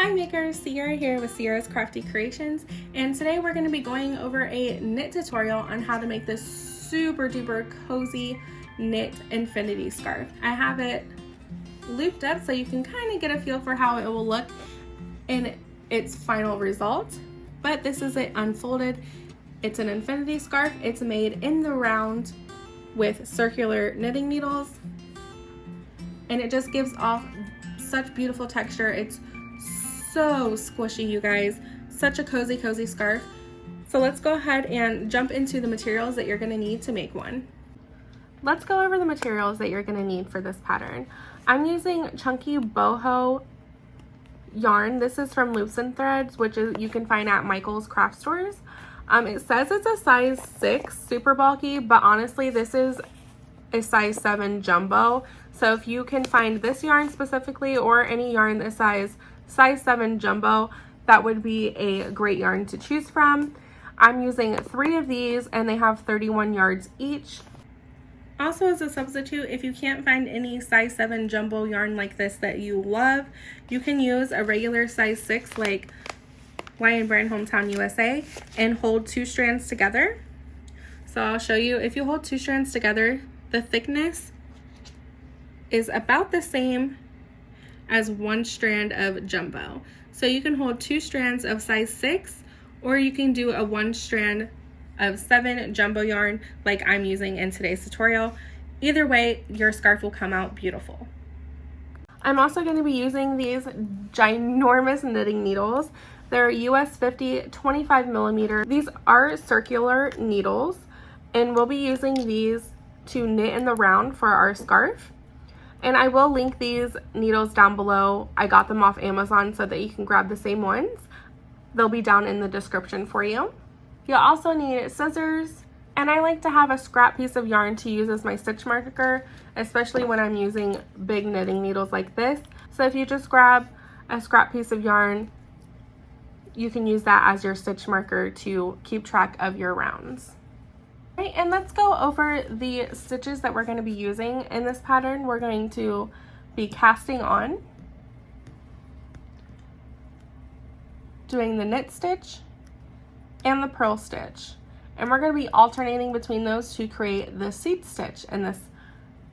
Hi makers, Sierra here with Sierra's Crafty Creations, and today we're going to be going over a knit tutorial on how to make this super duper cozy knit infinity scarf. I have it looped up so you can kind of get a feel for how it will look in its final result, but this is it unfolded. It's an infinity scarf. It's made in the round with circular knitting needles, and it just gives off such beautiful texture. It's so squishy, you guys. Such a cozy scarf. So let's go ahead and jump into the materials that you're going to need to make one. Let's go over the materials that you're going to need for this pattern. I'm using chunky boho yarn. This is from Loops and Threads, which is you can find at Michael's craft stores. It says it's a size 6, super bulky, but honestly this is a size 7 jumbo. So if you can find this yarn specifically or any yarn this size 7 jumbo, that would be a great yarn to choose from. I'm using 3 of these and they have 31 yards each. Also, as a substitute, if you can't find any size 7 jumbo yarn like this that you love, you can use a regular size 6 like Lion Brand Hometown USA and hold 2 strands together. So I'll show you. If you hold 2 strands together, the thickness is about the same as 1 strand of jumbo. So you can hold 2 strands of size 6, or you can do a 1 strand of 7 jumbo yarn like I'm using in today's tutorial. Either way, your scarf will come out beautiful. I'm also going to be using these ginormous knitting needles. They're US 50 25 millimeter. These are circular needles, and we'll be using these to knit in the round for our scarf. And I will link these needles down below. I got them off Amazon so that you can grab the same ones. They'll be down in the description for you. You'll also need scissors, and I like to have a scrap piece of yarn to use as my stitch marker, especially when I'm using big knitting needles like this. So if you just grab a scrap piece of yarn, you can use that as your stitch marker to keep track of your rounds. Right, and let's go over the stitches that we're going to be using in this pattern. We're going to be casting on, doing the knit stitch and the purl stitch, and we're going to be alternating between those to create the seat stitch in this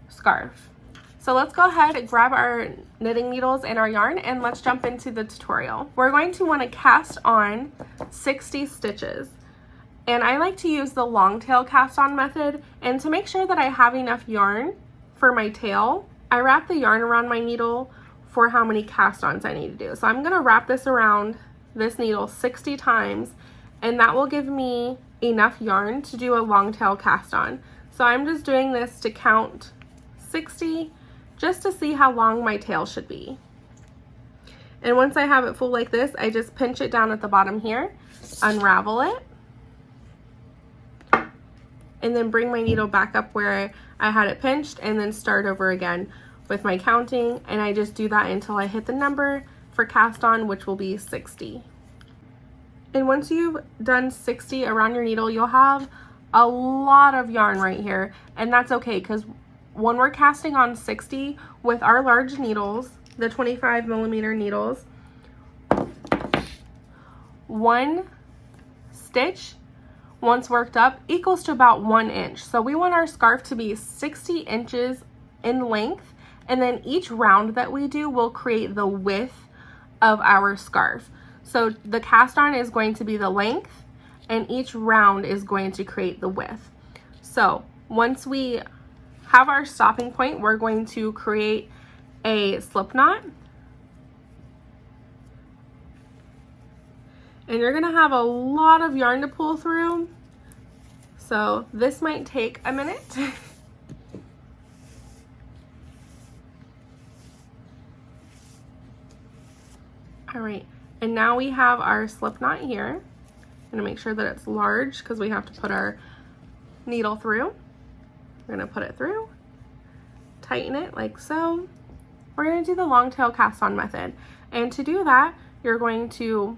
scarf. So let's go ahead and grab our knitting needles and our yarn, and let's jump into the tutorial. We're going to want to cast on 60 stitches. And I like to use the long tail cast on method, and to make sure that I have enough yarn for my tail, I wrap the yarn around my needle for how many cast ons I need to do. So I'm going to wrap this around this needle 60 times, and that will give me enough yarn to do a long tail cast on. So I'm just doing this to count 60 just to see how long my tail should be. And once I have it full like this, I just pinch it down at the bottom here, unravel it, and then bring my needle back up where I had it pinched, and then start over again with my counting. And I just do that until I hit the number for cast on, which will be 60. And once you've done 60 around your needle, you'll have a lot of yarn right here, and that's okay, because when we're casting on 60 with our large needles, the 25 millimeter needles, 1 stitch once worked up equals to about 1 inch. So we want our scarf to be 60 inches in length, and then each round that we do will create the width of our scarf. So the cast on is going to be the length, and each round is going to create the width. So once we have our stopping point, we're going to create a slip knot. And you're gonna have a lot of yarn to pull through, so this might take a minute. All right, and now we have our slip knot here. I'm gonna make sure that it's large because we have to put our needle through. We're gonna put it through, tighten it like so. We're gonna do the long tail cast on method, and to do that, you're going to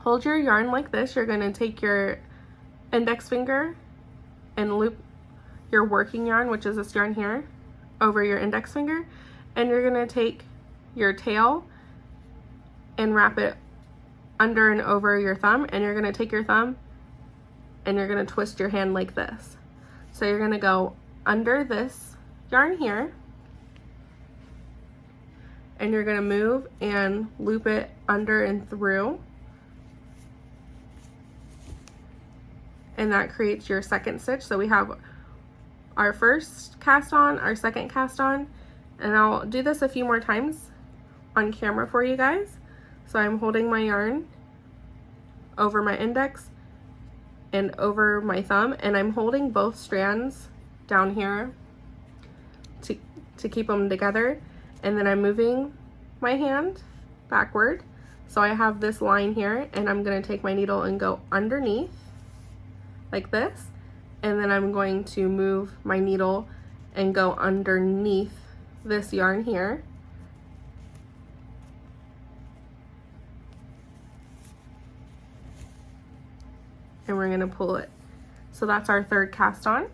hold your yarn like this. You're going to take your index finger and loop your working yarn, which is this yarn here, over your index finger, and you're going to take your tail and wrap it under and over your thumb, and you're gonna take your thumb and you're gonna twist your hand like this. So you're gonna go under this yarn here, and you're gonna move and loop it under and through. And that creates your second stitch. So we have our first cast on, our second cast on, and I'll do this a few more times on camera for you guys. So I'm holding my yarn over my index and over my thumb, and I'm holding both strands down here to keep them together, and then I'm moving my hand backward. So I have this line here, and I'm going to take my needle and go underneath like this, and then I'm going to move my needle and go underneath this yarn here. And we're going to pull it. So that's our third cast on.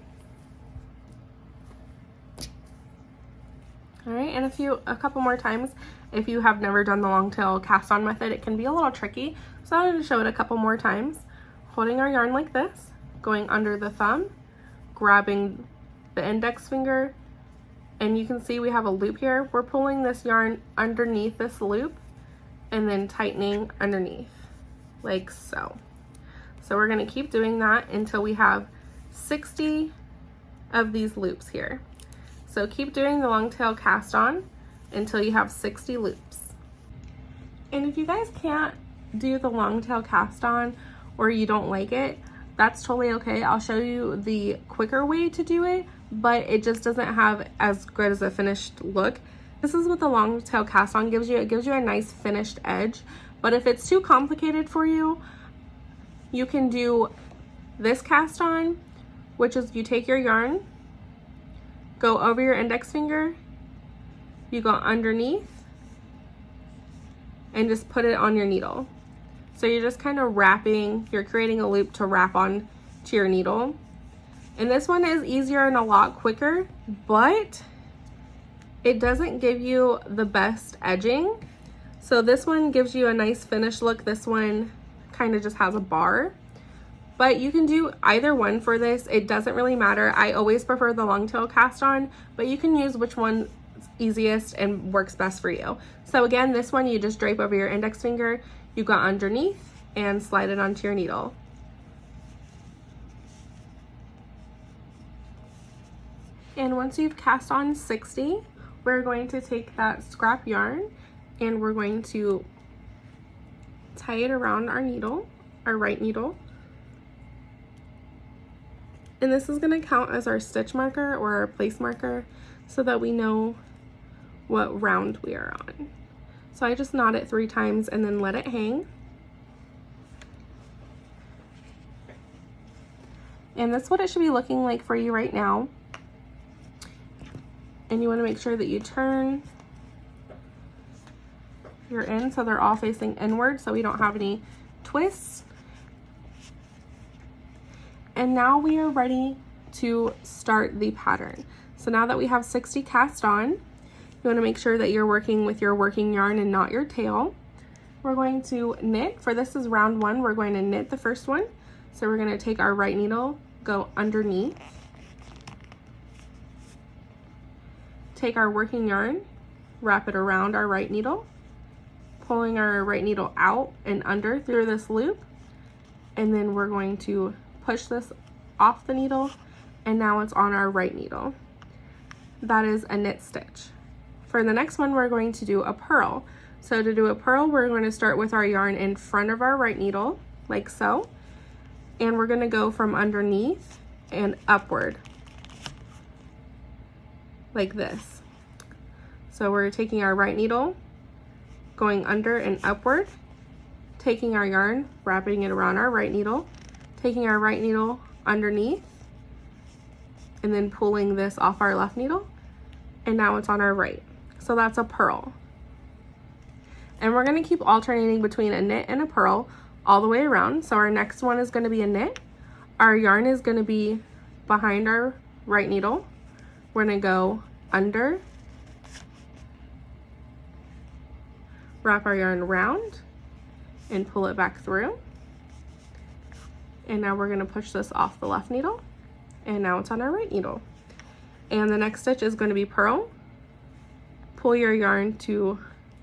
All right, and a couple more times. If you have never done the long tail cast on method, it can be a little tricky. So I'm going to show it a couple more times. Holding our yarn like this, going under the thumb, grabbing the index finger, and you can see we have a loop here. We're pulling this yarn underneath this loop and then tightening underneath, like so. So we're going to keep doing that until we have 60 of these loops here. So keep doing the long tail cast on until you have 60 loops. And if you guys can't do the long tail cast on, or you don't like it, that's totally okay. I'll show you the quicker way to do it, but it just doesn't have as good as a finished look. This is what the long tail cast on gives you. It gives you a nice finished edge, but if it's too complicated for you, you can do this cast on, which is you take your yarn, go over your index finger, you go underneath, and just put it on your needle. So you're just kind of wrapping, you're creating a loop to wrap on to your needle. And this one is easier and a lot quicker, but it doesn't give you the best edging. So this one gives you a nice finished look. This one kind of just has a bar, but you can do either one for this. It doesn't really matter. I always prefer the long tail cast on, but you can use which one is easiest and works best for you. So again, this one you just drape over your index finger, you go underneath and slide it onto your needle. And once you've cast on 60, we're going to take that scrap yarn and we're going to tie it around our needle, our right needle. And this is going to count as our stitch marker or our place marker so that we know what round we are on. So I just knot it 3 times and then let it hang. And that's what it should be looking like for you right now. And you want to make sure that you turn your ends so they're all facing inward so we don't have any twists. And now we are ready to start the pattern. So now that we have 60 cast on, you want to make sure that you're working with your working yarn and not your tail. We're going to knit. For this is round 1, we're going to knit the first one. So we're going to take our right needle, go underneath, take our working yarn, wrap it around our right needle, pulling our right needle out and under through this loop, and then we're going to push this off the needle, and now it's on our right needle. That is a knit stitch. For the next one, we're going to do a purl. So to do a purl, we're going to start with our yarn in front of our right needle, like so, and we're going to go from underneath and upward, like this. So we're taking our right needle, going under and upward, taking our yarn, wrapping it around our right needle, taking our right needle underneath, and then pulling this off our left needle, and now it's on our right. So that's a purl. And we're going to keep alternating between a knit and a purl all the way around. So our next one is going to be a knit. Our yarn is going to be behind our right needle. We're going to go under, wrap our yarn around and pull it back through. And now we're going to push this off the left needle, and now it's on our right needle. And the next stitch is going to be purl. Pull your yarn to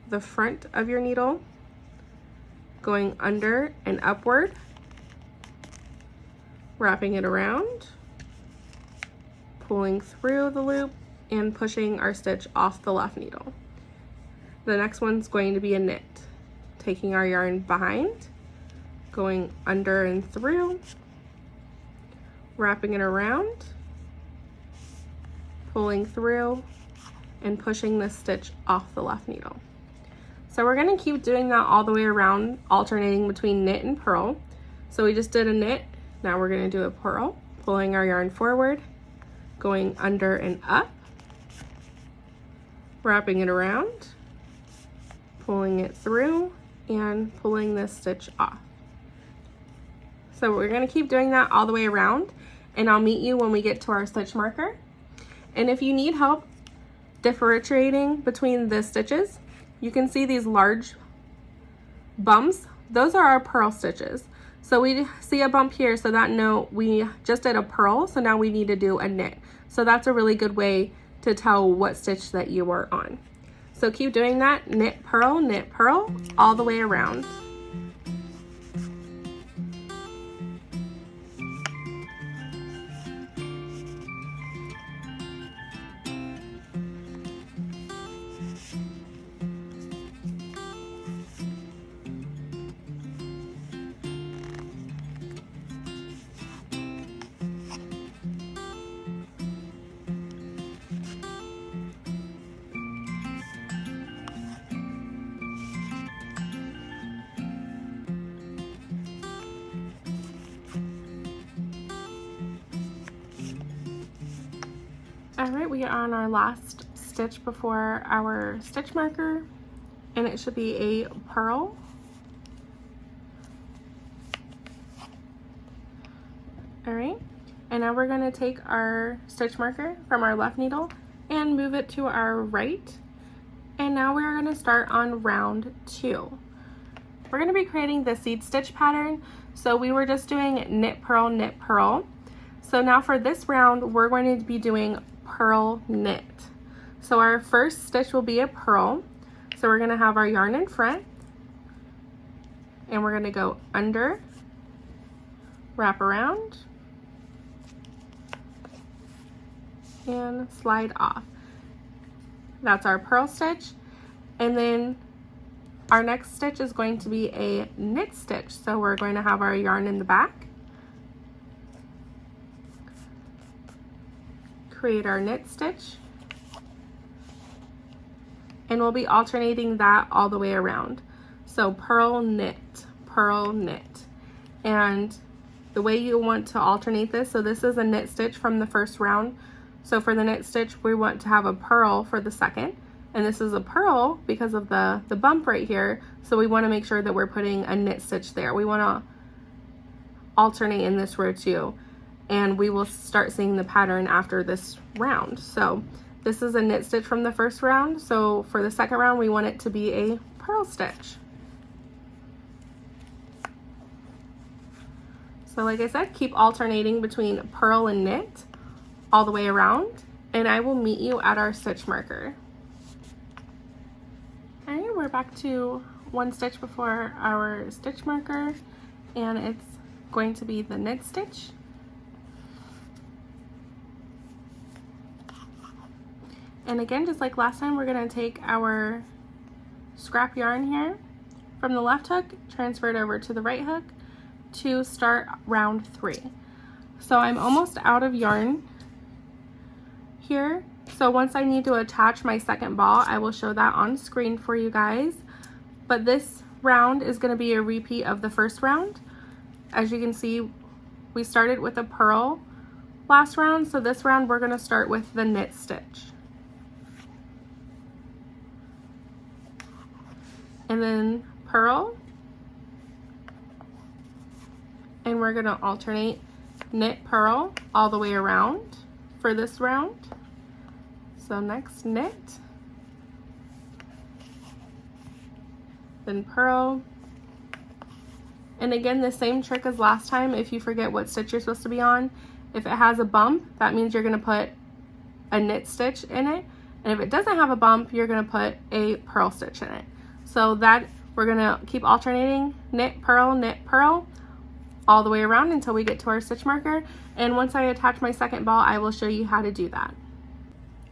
the front of your needle, going under and upward, wrapping it around, pulling through the loop, and pushing our stitch off the left needle. The next one's going to be a knit. Taking our yarn behind, going under and through, wrapping it around, pulling through, and pushing this stitch off the left needle. So we're going to keep doing that all the way around, alternating between knit and purl. So we just did a knit, now we're going to do a purl, pulling our yarn forward, going under and up, wrapping it around, pulling it through, and pulling this stitch off. So we're going to keep doing that all the way around, and I'll meet you when we get to our stitch marker. And if you need help differentiating between the stitches, you can see these large bumps. Those are our purl stitches. So we see a bump here, so that note we just did a purl, so now we need to do a knit. So that's a really good way to tell what stitch that you are on. So keep doing that, knit, purl, all the way around. Alright, we are on our last stitch before our stitch marker, and it should be a purl. Alright, and now we're going to take our stitch marker from our left needle and move it to our right. And now we're going to start on round 2. We're going to be creating the seed stitch pattern. So we were just doing knit, purl, knit, purl. So now for this round, we're going to be doing purl, knit. So our first stitch will be a purl. So we're going to have our yarn in front, and we're going to go under, wrap around, and slide off. That's our purl stitch. And then our next stitch is going to be a knit stitch. So we're going to have our yarn in the back, create our knit stitch, and we'll be alternating that all the way around. So purl, knit, and the way you want to alternate this, so this is a knit stitch from the first round. So for the knit stitch, we want to have a purl for the second, and this is a purl because of the bump right here. So we want to make sure that we're putting a knit stitch there. We want to alternate in this row too, and we will start seeing the pattern after this round. So this is a knit stitch from the first round. So for the second round, we want it to be a purl stitch. So like I said, keep alternating between purl and knit all the way around, and I will meet you at our stitch marker. All right, we're back to one stitch before our stitch marker, and it's going to be the knit stitch. And again, just like last time, we're going to take our scrap yarn here from the left hook, transfer it over to the right hook to start round 3. So I'm almost out of yarn here. So once I need to attach my second ball, I will show that on screen for you guys. But this round is going to be a repeat of the first round. As you can see, we started with a purl last round, so this round we're going to start with the knit stitch. And then purl, and we're going to alternate knit, purl all the way around for this round. So next knit, then purl. And again, the same trick as last time. If you forget what stitch you're supposed to be on, if it has a bump, that means you're going to put a knit stitch in it. And if it doesn't have a bump, you're going to put a purl stitch in it. So that we're going to keep alternating knit, purl all the way around until we get to our stitch marker. And once I attach my second ball, I will show you how to do that.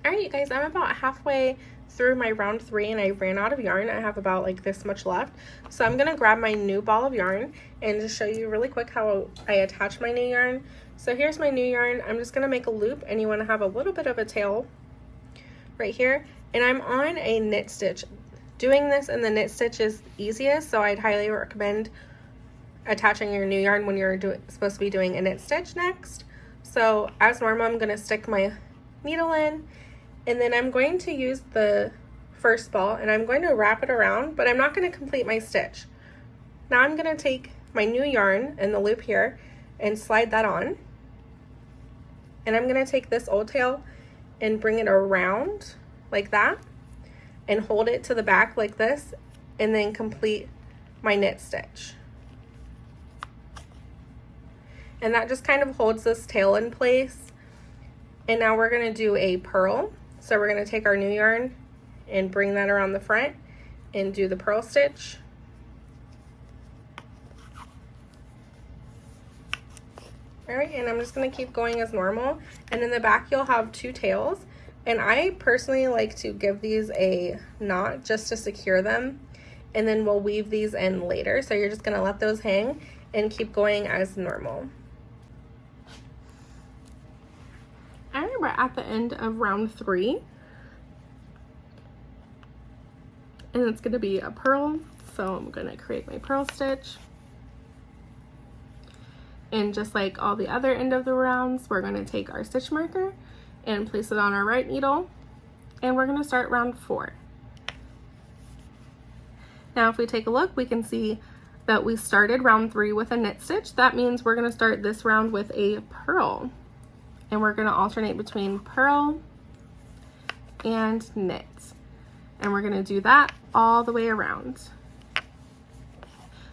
All right, you guys, I'm about halfway through my round 3 and I ran out of yarn. I have about like this much left. So I'm gonna grab my new ball of yarn and just show you really quick how I attach my new yarn. So here's my new yarn. I'm just gonna make a loop, and you wanna have a little bit of a tail right here. And I'm on a knit stitch. Doing this in the knit stitch is easiest, so I'd highly recommend attaching your new yarn when you're supposed to be doing a knit stitch next. So as normal, I'm gonna stick my needle in, and then I'm going to use the first ball and I'm going to wrap it around, but I'm not going to complete my stitch. Now I'm going to take my new yarn and the loop here and slide that on. And I'm going to take this old tail and bring it around like that and hold it to the back like this, and then complete my knit stitch. And that just kind of holds this tail in place. And now we're going to do a purl. So we're going to take our new yarn and bring that around the front and do the purl stitch. All right, and I'm just going to keep going as normal. And in the back you'll have 2 tails. And I personally like to give these a knot just to secure them. And then we'll weave these in later. So you're just going to let those hang and keep going as normal. All right, we're at the end of round 3. And it's going to be a purl. So I'm going to create my purl stitch. And just like all the other end of the rounds, we're going to take our stitch marker and place it on our right needle. And we're going to start round 4. Now if we take a look, we can see that we started round 3 with a knit stitch. That means we're going to start this round with a purl. And we're going to alternate between purl and knit. And we're going to do that all the way around.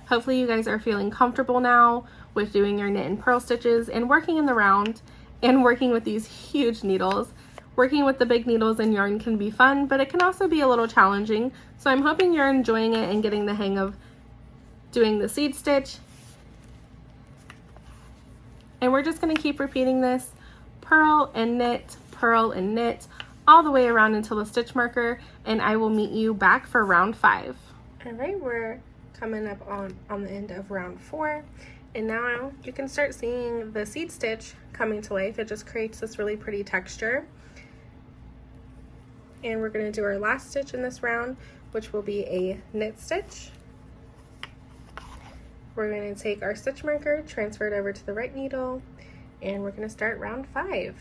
Hopefully you guys are feeling comfortable now with doing your knit and purl stitches and working in the round and working with these huge needles. Working with the big needles and yarn can be fun, but it can also be a little challenging. So I'm hoping you're enjoying it and getting the hang of doing the seed stitch. And we're just going to keep repeating this. Purl and knit, all the way around until the stitch marker, and I will meet you back for round 5. All right, we're coming up on the end of round 4, and now you can start seeing the seed stitch coming to life. It just creates this really pretty texture. And we're going to do our last stitch in this round, which will be a knit stitch. We're going to take our stitch marker, transfer it over to the right needle, and we're going to start round 5.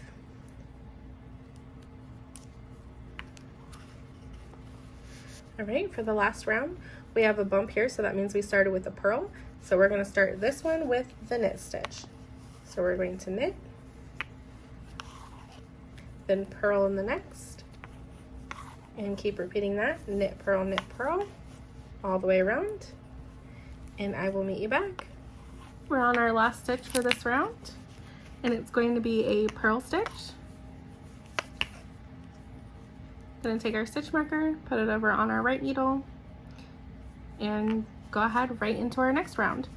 All right, for the last round, we have a bump here, so that means we started with a purl. So we're going to start this one with the knit stitch. So we're going to knit, then purl in the next, and keep repeating that, knit, purl, all the way around, and I will meet you back. We're on our last stitch for this round. And it's going to be a purl stitch. Going to take our stitch marker, put it over on our right needle, and go ahead right into our next round.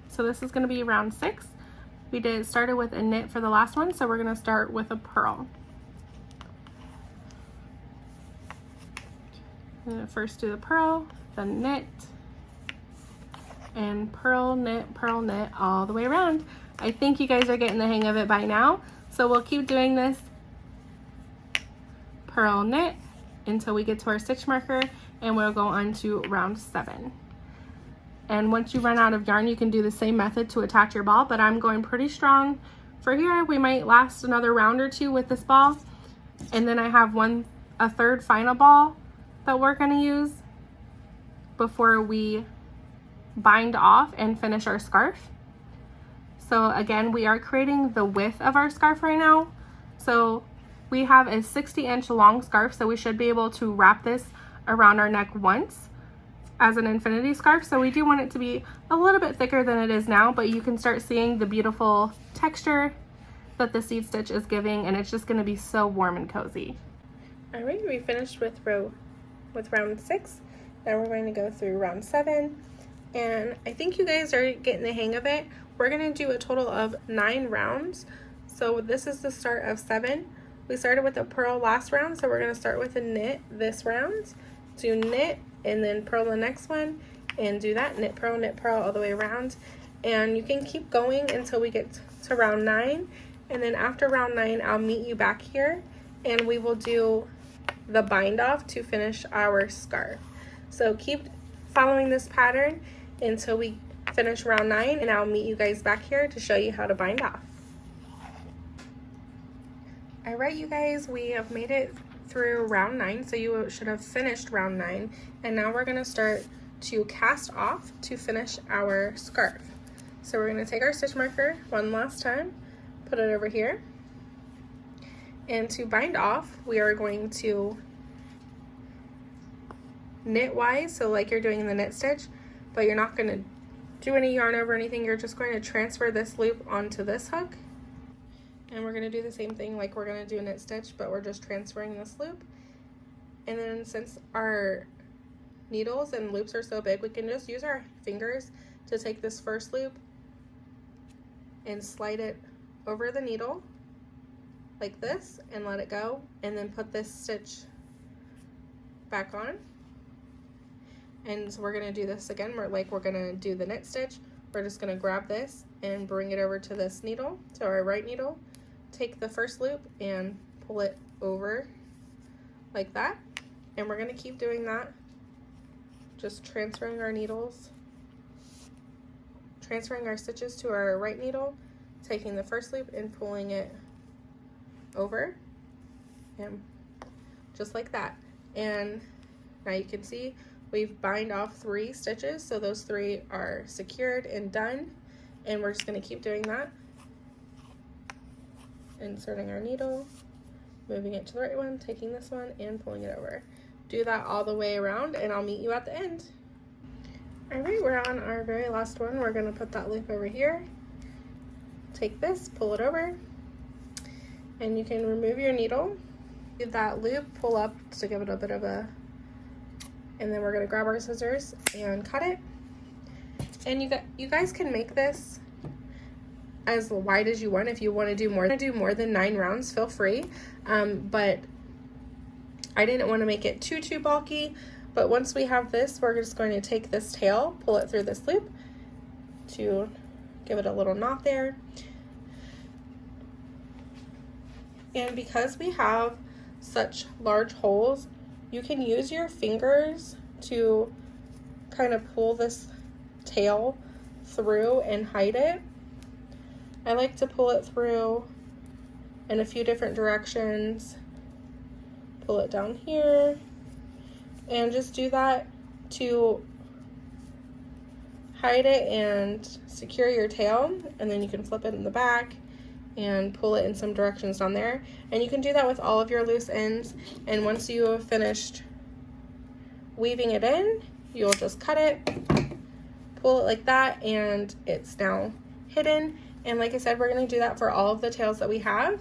So this is going to be round 6. We started with a knit for the last one, so we're going to start with a purl. I'm going to first do the purl, then knit, and purl, knit, all the way around. I think you guys are getting the hang of it by now. So we'll keep doing this purl, knit until we get to our stitch marker, and we'll go on to round 7. And once you run out of yarn, you can do the same method to attach your ball, but I'm going pretty strong for here. We might last another round or 2 with this ball. And then I have a third final ball that we're going to use before we bind off and finish our scarf. So again, we are creating the width of our scarf right now. So we have a 60-inch long scarf, so we should be able to wrap this around our neck once. as an infinity scarf, so we do want it to be a little bit thicker than it is now, but you can start seeing the beautiful texture that the seed stitch is giving, and it's just going to be so warm and cozy. All right, we finished with round 6. Now we're going to go through round 7, and I think you guys are getting the hang of it. We're going to do a total of 9 rounds, so this is the start of 7. We started with a purl last round, so we're going to start with a knit this round, do knit, and then purl the next one, and do that knit purl all the way around. And you can keep going until we get to round 9, and then after round 9 I'll meet you back here and we will do the bind off to finish our scarf. So keep following this pattern until we finish round 9, and I'll meet you guys back here to show you how to bind off. All right, you guys, we have made it through round 9, so you should have finished round 9, and now we're going to start to cast off to finish our scarf. So we're going to take our stitch marker one last time, put it over here, and to bind off we are going to knitwise, so like you're doing in the knit stitch, but you're not going to do any yarn over anything. You're just going to transfer this loop onto this hook. And we're going to do the same thing like we're going to do a knit stitch, but we're just transferring this loop. And then since our needles and loops are so big, we can just use our fingers to take this first loop and slide it over the needle like this and let it go, and then put this stitch back on. And so we're going to do this again. We're going to do the knit stitch. We're just going to grab this and bring it over to this needle, to our right needle. Take the first loop and pull it over like that, and we're going to keep doing that, just transferring our needles, transferring our stitches to our right needle, taking the first loop and pulling it over, and just like that. And now you can see we've bind off 3 stitches, so those 3 are secured and done, and we're just going to keep doing that. Inserting our needle, moving it to the right one, taking this one and pulling it over. Do that all the way around, and I'll meet you at the end. All right, we're on our very last one. We're going to put that loop over here, take this, pull it over, and you can remove your needle. Do that loop, pull up to give it a bit of a, and then we're going to grab our scissors and cut it. And you guys can make this as wide as you want. If you want to do more than 9 rounds, feel free, but I didn't want to make it too bulky. But once we have this, we're just going to take this tail, pull it through this loop to give it a little knot there. And because we have such large holes, you can use your fingers to kind of pull this tail through and hide it. I like to pull it through in a few different directions. Pull it down here, and just do that to hide it and secure your tail, and then you can flip it in the back and pull it in some directions down there. And you can do that with all of your loose ends, and once you have finished weaving it in, you'll just cut it, pull it like that, and it's now hidden. And like I said, we're going to do that for all of the tails that we have,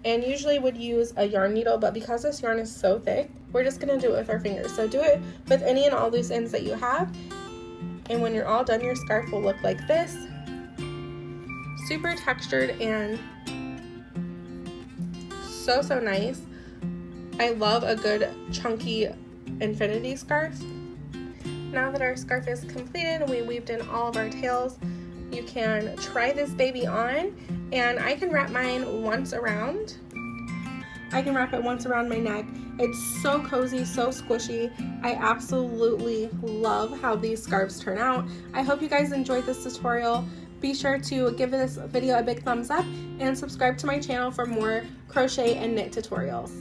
and usually would use a yarn needle, but because this yarn is so thick, we're just going to do it with our fingers. So do it with any and all loose ends that you have, and when you're all done, your scarf will look like this. Super textured and so nice. I love a good chunky infinity scarf. Now that our scarf is completed and we weaved in all of our tails, you can try this baby on, and I can wrap mine once around. I can wrap it once around my neck. It's so cozy, so squishy. I absolutely love how these scarves turn out. I hope you guys enjoyed this tutorial. Be sure to give this video a big thumbs up and subscribe to my channel for more crochet and knit tutorials.